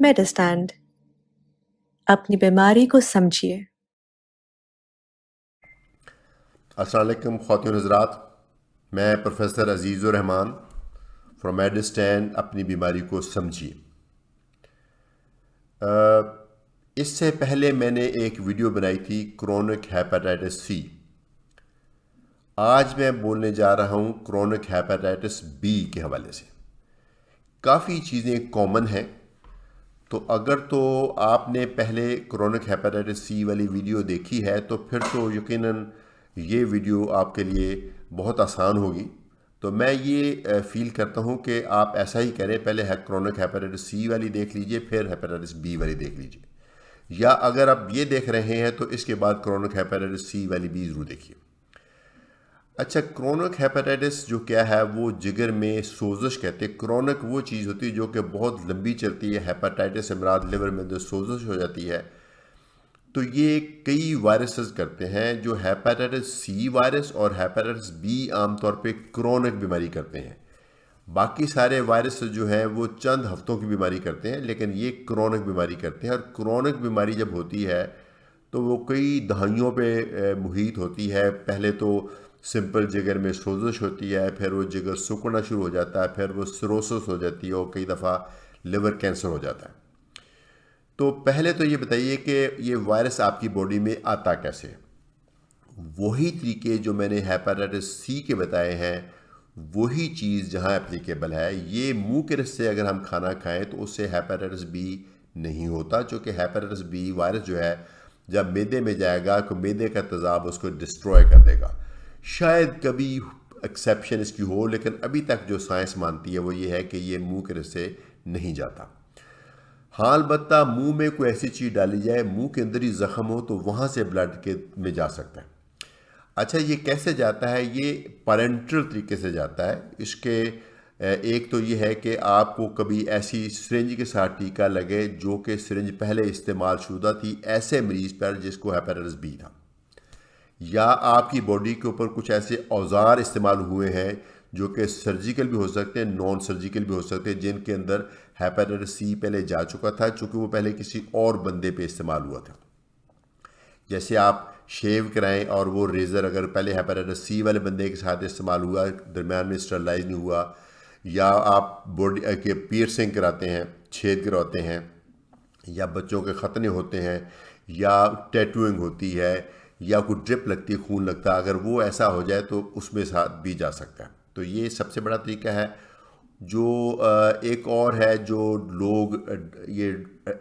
मेडिस्टैंड अपनी बीमारी को समझिए। अस्सलाम वालेकुम ख़वातीन हज़रात, मैं प्रोफेसर अजीज़ुर रहमान फ्रॉम मेडिस्टैंड अपनी बीमारी को समझिए। इससे पहले मैंने एक वीडियो बनाई थी क्रोनिक हेपेटाइटिस सी। आज मैं बोलने जा रहा हूँ क्रोनिक हेपेटाइटिस बी के हवाले से। काफ़ी चीज़ें कॉमन हैं, तो अगर तो आपने पहले क्रोनिक हेपेटाइटिस सी वाली वीडियो देखी है तो फिर तो यकीनन ये वीडियो आपके लिए बहुत आसान होगी। तो मैं ये फील करता हूँ कि आप ऐसा ही करें, पहले क्रोनिक हेपेटाइटिस सी वाली देख लीजिए, फिर हेपेटाइटिस बी वाली देख लीजिए, या अगर आप ये देख रहे हैं तो इसके बाद क्रोनिक हेपेटाइटिस सी वाली भी ज़रूर देखिए। अच्छा, क्रोनिक हेपेटाइटिस जो क्या है, वो जिगर में सोजश कहते हैं। क्रोनिक वो चीज़ होती है जो कि बहुत लंबी चलती है। हेपेटाइटिस से मुराद लिवर में जो सोजश हो जाती है, तो ये कई वायरसेस करते हैं। जो हेपेटाइटिस सी वायरस और हेपेटाइटिस बी आमतौर पे क्रोनिक बीमारी करते हैं। बाकी सारे वायरस जो हैं वो चंद हफ्तों की बीमारी करते हैं, लेकिन ये क्रोनिक बीमारी करते हैं। और क्रोनिक बीमारी जब होती है तो वो कई दहाइयों पे मुहित होती है। पहले तो सिंपल जिगर में सोजश होती है, फिर वो जिगर सूखना शुरू हो जाता है, फिर वो सिरोसिस हो जाती है और कई दफ़ा लिवर कैंसर हो जाता है। तो पहले तो ये बताइए कि ये वायरस आपकी बॉडी में आता कैसे। वही तरीके जो मैंने हेपेटाइटिस सी के बताए हैं, वही चीज़ जहाँ एप्लीकेबल है। ये मुंह के रस से अगर हम खाना खाएं तो उससे हेपेटाइटिस बी नहीं होता, क्योंकि हेपेटाइटिस बी वायरस जो है जब मैदे में जाएगा तो मैदे का तेज़ाब उसको डिस्ट्रॉय कर देगा। शायद कभी एक्सेप्शन इसकी हो, लेकिन अभी तक जो साइंस मानती है वो ये है कि ये मुंह के रस से नहीं जाता। हाँ, अलबत्ता मुंह में कोई ऐसी चीज़ डाली जाए, मुंह के अंदर ही ज़ख्म हो, तो वहाँ से ब्लड के में जा सकता है। अच्छा, ये कैसे जाता है? ये पैरेंटल तरीके से जाता है। इसके एक तो ये है कि आपको कभी ऐसी सिरिंज के साथ टीका लगे जो कि सिरिंज पहले इस्तेमाल शुदा थी ऐसे मरीज पर जिसको हेपेटाइटिस बी था, या आपकी बॉडी के ऊपर कुछ ऐसे औजार इस्तेमाल हुए हैं जो कि सर्जिकल भी हो सकते हैं, नॉन सर्जिकल भी हो सकते हैं, जिनके अंदर हेपेटाइटिस सी पहले जा चुका था, चूँकि वो पहले किसी और बंदे पे इस्तेमाल हुआ था। जैसे आप शेव कराएं और वो रेज़र अगर पहले हेपेटाइटिस सी वाले बंदे के साथ इस्तेमाल हुआ, दरम्यान में स्टरलाइज नहीं हुआ, या आप बॉडी के पियर्सिंग कराते हैं, छेद करवाते हैं, या बच्चों के ख़तने होते हैं, या टैटूइंग होती है, या कोई ड्रिप लगती है, खून लगता है, अगर वो ऐसा हो जाए तो उसमें साथ भी जा सकता है। तो ये सबसे बड़ा तरीका है। जो एक और है, जो लोग ये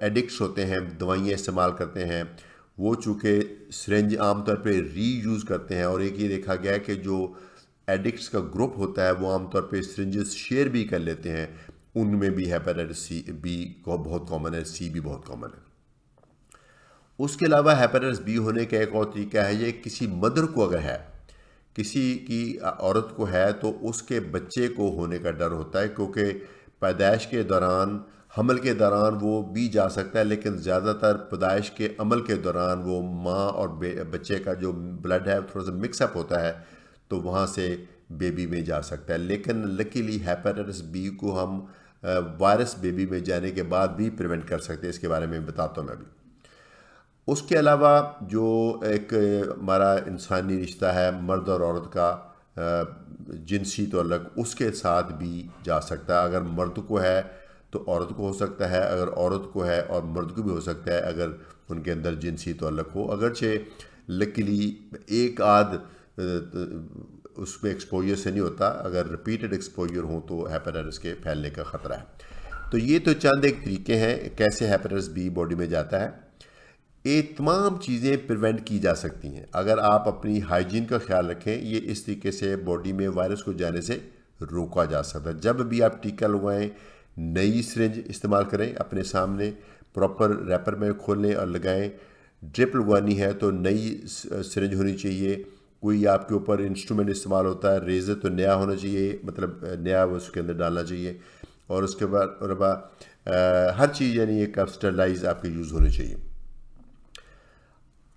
एडिक्ट्स होते हैं, दवाइयाँ इस्तेमाल करते हैं, वो चूँकि सिरिंज आमतौर पे रीयूज़ करते हैं, और एक ये देखा गया है कि जो एडिक्ट्स का ग्रुप होता है वो आमतौर पे सिरिंजेस शेयर भी कर लेते हैं। उनमें भी हेपेटाइटिस सी बी को बहुत कॉमन है, सी भी बहुत कॉमन है। उसके अलावा हेपेटाइटिस बी होने का एक और तरीका है, ये किसी मदर को अगर है, किसी की औरत को है, तो उसके बच्चे को होने का डर होता है, क्योंकि पैदाइश के दौरान, हमल के दौरान वो भी जा सकता है, लेकिन ज़्यादातर पैदाइश के अमल के दौरान वो माँ और बच्चे का जो ब्लड है थोड़ा सा मिक्सअप होता है, तो वहाँ से बेबी में जा सकता है। लेकिन लकीली हेपेटाइटिस बी को हम वायरस बेबी में जाने के बाद भी प्रिवेंट कर सकते हैं। इसके बारे में बताता हूँ मैं अभी। उसके अलावा जो एक हमारा इंसानी रिश्ता है मर्द और औरत का, जिनसी तल्लुक़, उसके साथ भी जा सकता है। अगर मर्द को है तो औरत को हो सकता है, अगर औरत को है और मर्द को भी हो सकता है, अगर उनके अंदर जिनसी तल्लुक़ हो। अगरचे लकीली एक आध उसमें एक्सपोजर से नहीं होता, अगर रिपीटेड एक्सपोजर हो तो हेपेटाइटिस के फैलने का ख़तरा है। तो ये तो चंद एक तरीके हैं कैसे हेपेटाइटिस बी बॉडी में जाता है। ये तमाम चीज़ें प्रिवेंट की जा सकती हैं अगर आप अपनी हाइजीन का ख्याल रखें। ये इस तरीके से बॉडी में वायरस को जाने से रोका जा सकता है। जब भी आप टीका लगवाएं, नई सिरिंज इस्तेमाल करें, अपने सामने प्रॉपर रैपर में खोलें और लगाएं। ड्रिप लगवानी है तो नई सिरिंज होनी चाहिए। कोई आपके ऊपर इंस्ट्रूमेंट इस्तेमाल होता है, रेज़र तो नया होना चाहिए, मतलब नया उसके अंदर डालना चाहिए। और उसके बाद हर चीज़ यानी एक स्टरलाइज आपके यूज़ होनी चाहिए।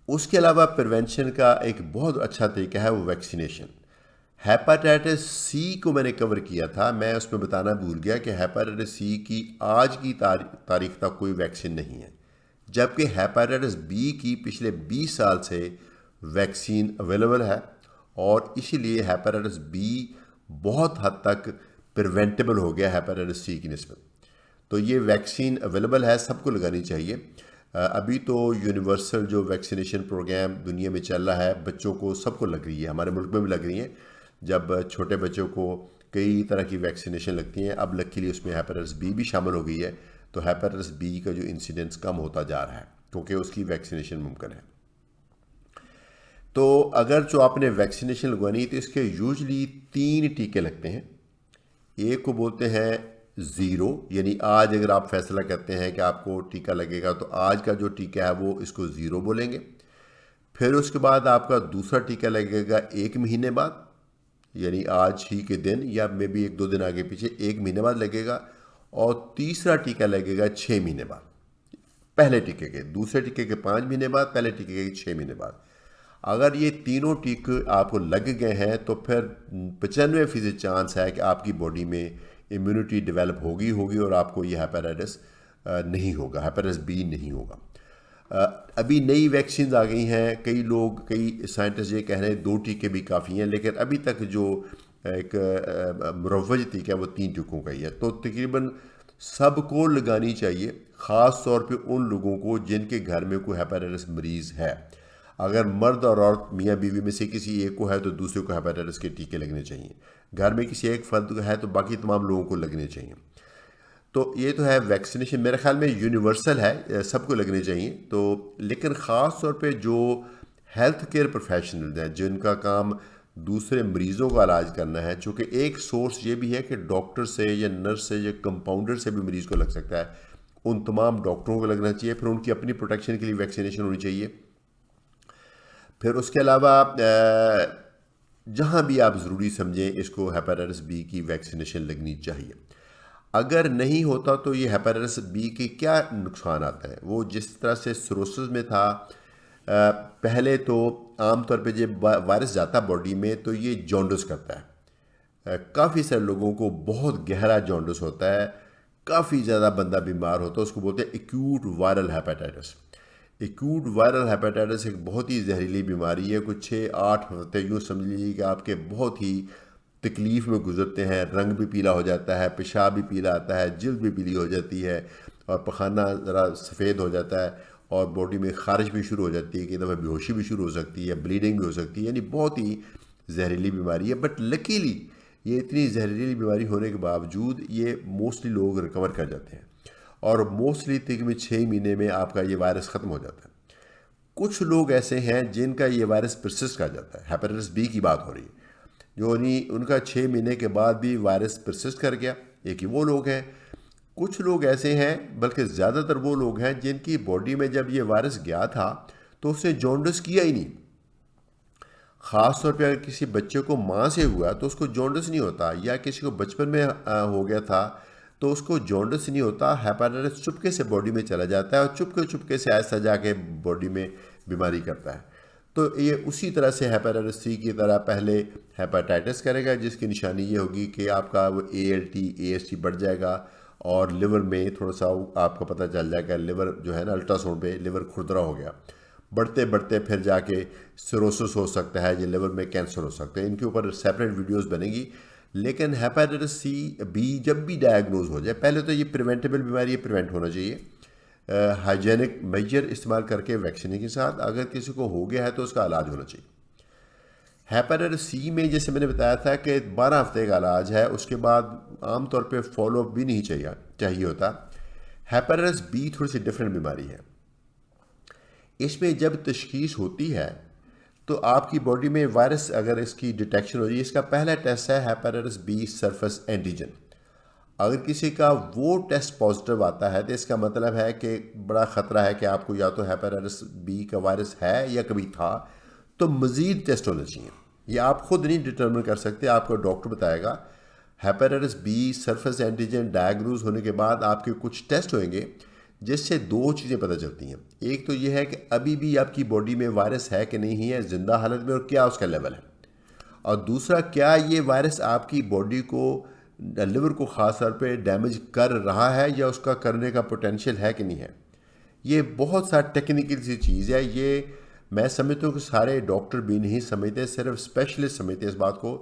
उसके अलावा प्रिवेंशन का एक बहुत अच्छा तरीका है वो वैक्सीनेशन। हेपेटाइटिस सी को मैंने कवर किया था, मैं उसमें बताना भूल गया कि हेपेटाइटिस सी की आज की तारीख तक कोई वैक्सीन नहीं है, जबकि हेपेटाइटिस बी की पिछले 20 साल से वैक्सीन अवेलेबल है और इसीलिए हेपेटाइटिस बी बहुत हद तक प्रिवेंटेबल हो गया हेपेटाइटिस सी की निस्बत। तो ये वैक्सीन अवेलेबल है, सबको लगानी चाहिए। अभी तो यूनिवर्सल जो वैक्सीनेशन प्रोग्राम दुनिया में चल रहा है, बच्चों को सबको लग रही है, हमारे मुल्क में भी लग रही है। जब छोटे बच्चों को कई तरह की वैक्सीनेशन लगती हैं, अब लकीली उसमें हेपेटाइटिस बी भी शामिल हो गई है, तो हेपेटाइटिस बी का जो इंसिडेंस कम होता जा रहा है क्योंकि उसकी वैक्सीनेशन मुमकिन है। तो अगर जो आपने वैक्सीनेशन लगवानी है तो इसके यूजली 3 टीके लगते हैं। एक को बोलते हैं ज़ीरो, यानी आज अगर आप फैसला करते हैं कि आपको टीका लगेगा तो आज का जो टीका है वो इसको ज़ीरो बोलेंगे। फिर उसके बाद आपका दूसरा टीका लगेगा 1 महीने बाद, यानी आज ही के दिन या मे बी 1-2 दिन आगे पीछे 1 महीने बाद लगेगा। और तीसरा टीका लगेगा 6 महीने बाद, पहले टीके के, दूसरे टीके के 5 महीने बाद, पहले टीके के 6 महीने बाद। अगर ये तीनों टीके आपको लग गए हैं तो फिर 95% चांस है कि आपकी बॉडी में इम्यूनिटी डेवलप होगी और आपको ये हेपेटाइटिस नहीं होगा, हेपेटाइटिस बी नहीं होगा। अभी नई वैक्सीन आ गई हैं, कई साइंटिस्ट ये कह रहे हैं 2 टीके भी काफ़ी हैं, लेकिन अभी तक जो एक मुरव्वज टीका है वो 3 टीकों का ही है। तो तकरीबन सबको लगानी चाहिए, ख़ास तौर पे उन लोगों को जिनके घर में कोई हेपेटाइटिस मरीज़ है। अगर मर्द और औरत मियाँ बीवी में से किसी एक को है तो दूसरे को हेपेटाइटिस के टीके लगने चाहिए। घर में किसी एक फर्द को है तो बाकी तमाम लोगों को लगने चाहिए। तो ये तो है वैक्सीनेशन, मेरे ख्याल में यूनिवर्सल है, सबको लगने चाहिए। तो लेकिन ख़ास तौर पे जो हेल्थ केयर प्रोफेशनल्स हैं जिनका काम दूसरे मरीज़ों का इलाज करना है, चूँकि एक सोर्स ये भी है कि डॉक्टर से या नर्स से या कंपाउंडर से भी मरीज़ को लग सकता है, उन तमाम डॉक्टरों को लगना चाहिए। फिर उनकी अपनी प्रोटेक्शन के लिए वैक्सीनेशन होनी चाहिए। फिर उसके अलावा जहाँ भी आप ज़रूरी समझें इसको हेपेटाइटिस बी की वैक्सीनेशन लगनी चाहिए। अगर नहीं होता तो ये हेपेटाइटिस बी के क्या नुकसान आते हैं, वो जिस तरह से सिरोसिस में था। पहले तो आमतौर पे जब वायरस जाता बॉडी में तो ये जॉन्डिस करता है। काफ़ी सारे लोगों को बहुत गहरा जॉन्डिस होता है, काफ़ी ज़्यादा बंदा बीमार होता है, उसको बोलते हैं acute viral hepatitis. Acute viral hepatitis एक बहुत ही जहरीली बीमारी है। कुछ 6-8 हफ्ते यूँ समझ लीजिए कि आपके बहुत ही तकलीफ़ में गुजरते हैं। रंग भी पीला हो जाता है, पेशाब भी पीला आता है, जल्द भी पीली हो जाती है और पखाना ज़रा सफ़ेद हो जाता है और बॉडी में ख़ारिश भी शुरू हो जाती है, कई दफ़ा बेहोशी भी शुरू हो सकती है, ब्लीडिंग भी हो सकती है। यानी बहुत ही जहरीली बीमारी है। बट लकीली ये इतनी जहरीली बीमारी होने के बावजूद ये मोस्टली लोग रिकवर कर जाते हैं और मोस्टली तकरीबन 6 महीने में आपका ये वायरस ख़त्म हो जाता है। कुछ लोग ऐसे हैं जिनका ये वायरस परसिस्ट कर जाता है, हेपेटाइटिस बी की बात हो रही है, जो नहीं उनका 6 महीने के बाद भी वायरस परसिस्ट कर गया। एक ही वो लोग हैं। कुछ लोग ऐसे हैं, बल्कि ज़्यादातर वो लोग हैं जिनकी बॉडी में जब ये वायरस गया था तो उसने जॉन्डिस किया ही नहीं। ख़ास तौर पे अगर किसी बच्चे को माँ से हुआ तो उसको जॉन्डिस नहीं होता, या किसी को बचपन में हो गया था तो उसको जॉन्डिस नहीं होता। हेपेटाइटिस चुपके से बॉडी में चला जाता है और चुपके से ऐसा जाके बॉडी में बीमारी करता है। तो ये उसी तरह से हेपेटाइटिस सी की तरह पहले हेपेटाइटिस करेगा, जिसकी निशानी ये होगी कि आपका वो ALT AST बढ़ जाएगा और लिवर में थोड़ा सा आपको पता चल जाएगा, लिवर जो है ना, अल्ट्रासाउंड पे लिवर खुरदरा हो गया। बढ़ते बढ़ते फिर जाके सिरोसिस हो सकता है, ये लिवर में कैंसर हो सकता है। इनके ऊपर सेपरेट वीडियोस बनेगी। लेकिन हेपेटाइटिस सी बी जब भी डायग्नोज हो जाए, पहले तो ये प्रिवेंटेबल बीमारी है, प्रिवेंट होना चाहिए हाइजेनिक मेजर इस्तेमाल करके वैक्सीन के साथ। अगर किसी को हो गया है तो उसका इलाज होना चाहिए। हेपेटाइटिस सी में जैसे मैंने बताया था कि 12 हफ्ते का इलाज है, उसके बाद आमतौर पे फॉलोअप भी नहीं चाहिए होता। हेपेटाइटिस बी थोड़ी सी डिफरेंट बीमारी है। इसमें जब तशखीस होती है तो आपकी बॉडी में वायरस अगर इसकी डिटेक्शन हो जाए, इसका पहला टेस्ट है हेपेटाइटिस बी सरफेस एंटीजन। अगर किसी का वो टेस्ट पॉजिटिव आता है तो इसका मतलब है कि बड़ा ख़तरा है कि आपको या तो हेपेटाइटिस बी का वायरस है या कभी था, तो मज़ीद टेस्ट होने चाहिए। ये आप ख़ुद नहीं डिटर्मिन कर सकते, आपको डॉक्टर बताएगा। Hepatitis B surface antigen diagnose होने के बाद आपके कुछ टेस्ट होंगे जिससे 2 चीज़ें पता चलती हैं। एक तो ये है कि अभी भी आपकी बॉडी में वायरस है कि नहीं है ज़िंदा हालत में, और क्या उसका लेवल है। और दूसरा, क्या ये वायरस आपकी बॉडी को, लिवर को ख़ास तौर पे डैमेज कर रहा है या उसका करने का पोटेंशियल है कि नहीं है। ये बहुत सा टेक्निकल सी चीज़ है। ये मैं समझता हूँ कि सारे डॉक्टर भी नहीं समझते, सिर्फ स्पेशलिस्ट समझते हैं इस बात को।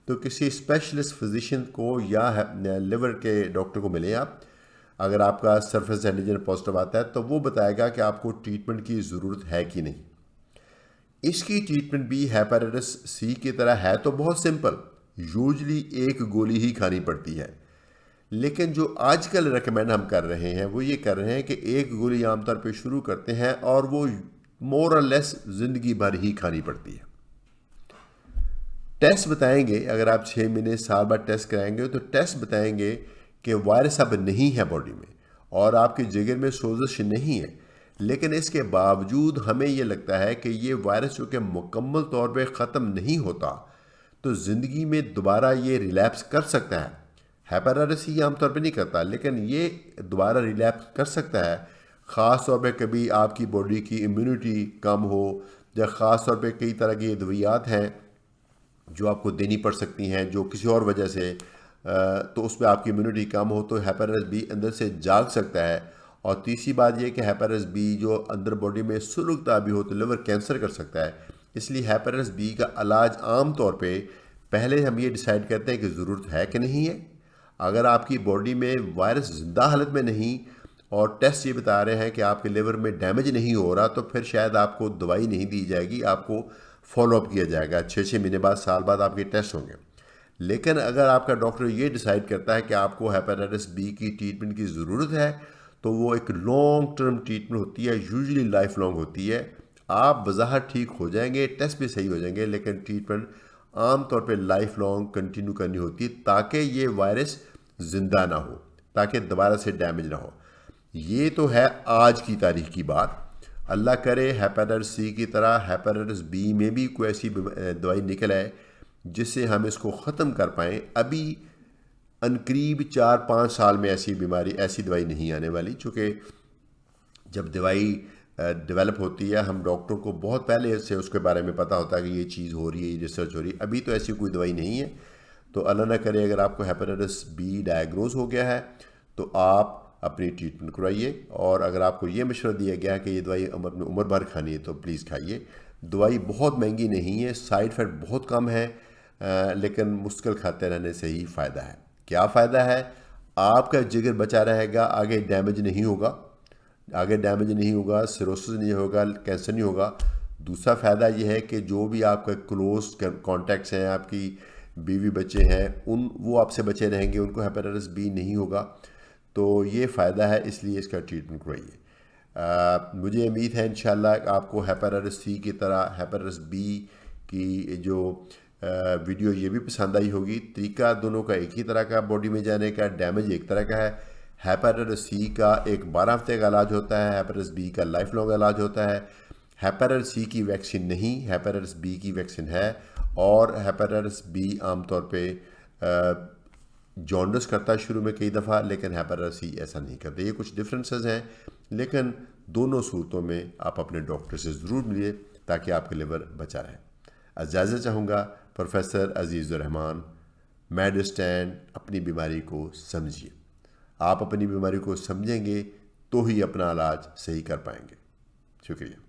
तो किसी स्पेशलिस्ट फिजिशियन को या लिवर के डॉक्टर को मिले आप, अगर आपका सरफेस एंटीजन पॉजिटिव आता है तो वो बताएगा कि आपको ट्रीटमेंट की ज़रूरत है कि नहीं। इसकी ट्रीटमेंट भी हेपेटाइटिस सी की तरह है तो बहुत सिंपल, यूजली एक गोली ही खानी पड़ती है। लेकिन जो आजकल रिकमेंड हम कर रहे हैं वो ये कर रहे हैं कि एक गोली आमतौर पे शुरू करते हैं और वो मोर और लेस ज़िंदगी भर ही खानी पड़ती है। टेस्ट बताएंगे, अगर आप 6 महीने साल बाद टेस्ट कराएंगे तो टेस्ट बताएंगे कि वायरस अब नहीं है बॉडी में और आपके जिगर में सोजिश नहीं है। लेकिन इसके बावजूद हमें ये लगता है कि ये वायरस चूँकि मुकम्मल तौर पे ख़त्म नहीं होता तो ज़िंदगी में दोबारा ये रिलैप्स कर सकता है। हेपेटाइटिस सी आमतौर पे नहीं करता, लेकिन ये दोबारा रिलैप्स कर सकता है। ख़ास तौर पे कभी आपकी बॉडी की इम्यूनिटी कम हो या ख़ास तौर पे कई तरह की अद्वियात हैं जो आपको देनी पड़ सकती हैं जो किसी और वजह से, तो उसमें आपकी इम्यूनिटी कम हो तो हेपेटाइटिस बी अंदर से जाग सकता है। और तीसरी बात यह कि हेपेटाइटिस बी जो अंदर बॉडी में सुलगता भी हो तो लिवर कैंसर कर सकता है। इसलिए हेपेटाइटिस बी का इलाज आम तौर पे पहले हम ये डिसाइड करते हैं कि ज़रूरत है कि नहीं है। अगर आपकी बॉडी में वायरस ज़िंदा हालत में नहीं और टेस्ट ये बता रहे हैं कि आपके लिवर में डैमेज नहीं हो रहा तो फिर शायद आपको दवाई नहीं दी जाएगी, आपको फॉलोअप किया जाएगा। 6 महीने बाद, साल बाद आपके टेस्ट होंगे। लेकिन अगर आपका डॉक्टर ये डिसाइड करता है कि आपको हेपेटाइटिस बी की ट्रीटमेंट की ज़रूरत है तो वो एक लॉन्ग टर्म ट्रीटमेंट होती है, यूजुअली लाइफ लॉन्ग होती है। आप बज़ाहिर ठीक हो जाएंगे, टेस्ट भी सही हो जाएंगे, लेकिन ट्रीटमेंट आम तौर पे लाइफ लॉन्ग कंटिन्यू करनी होती है ताकि ये वायरस ज़िंदा ना हो, ताकि दोबारा से डैमेज ना हो। ये तो है आज की तारीख की बात। अल्लाह करे हेपेटाइटिस सी की तरह हेपेटाइटिस बी में भी कोई ऐसी दवाई निकल आए जिससे हम इसको ख़त्म कर पाएँ। अभी अनकरीब 4-5 साल में ऐसी बीमारी, ऐसी दवाई नहीं आने वाली, चूँकि जब दवाई डेवलप होती है हम डॉक्टर को बहुत पहले से उसके बारे में पता होता है कि ये चीज़ हो रही है, ये रिसर्च हो रही है। अभी तो ऐसी कोई दवाई नहीं है। तो अल्लाह ना करे अगर आपको हेपेटाइटिस बी डायग्नोज हो गया है तो आप अपनी ट्रीटमेंट करवाइए। और अगर आपको ये मशवरा दिया गया है कि ये दवाई अपनी उम्र भर खानी है तो प्लीज़ खाइए। दवाई बहुत महंगी नहीं है, साइड इफ़ेक्ट बहुत कम है, लेकिन मुश्किल खाते रहने से ही फ़ायदा है। क्या फ़ायदा है? आपका जिगर बचा रहेगा, आगे डैमेज नहीं होगा, आगे डैमेज नहीं होगा, सिरोसिस नहीं होगा, कैंसर नहीं होगा। दूसरा फ़ायदा यह है कि जो भी आपका क्लोज कॉन्टैक्ट्स हैं, आपकी बीवी बच्चे हैं, वो आपसे बचे रहेंगे, उनको हेपेटाइटिस बी नहीं होगा। तो ये फ़ायदा है, इसलिए इसका ट्रीटमेंट करवाइए। मुझे उम्मीद है इंशाल्लाह आपको हेपेटाइटिस सी की तरह हेपेटाइटिस बी की जो वीडियो ये भी पसंद आई होगी। तरीका दोनों का एक ही तरह का, बॉडी में जाने का, डैमेज एक तरह का है। हेपेटाइटिस सी का एक 12 हफ्ते का इलाज होता है, हेपेटाइटिस बी का लाइफ लॉन्ग इलाज होता है। हेपेटाइटिस सी की वैक्सीन नहीं, हेपेटाइटिस बी की वैक्सीन है। और हेपेटाइटिस बी आमतौर पे जॉन्डिस करता है शुरू में कई दफ़ा, लेकिन हेपेटाइटिस सी ऐसा नहीं करते। ये कुछ डिफरेंसेस हैं, लेकिन दोनों सूरतों में आप अपने डॉक्टर से ज़रूर मिलिए ताकि आपका लिवर बचा रहे। इजाज़त चाहूँगा। प्रोफेसर अज़ीज़ुर्रहमान, मेडिस्टैंड। अपनी बीमारी को समझिए। आप अपनी बीमारी को समझेंगे तो ही अपना इलाज सही कर पाएंगे। शुक्रिया।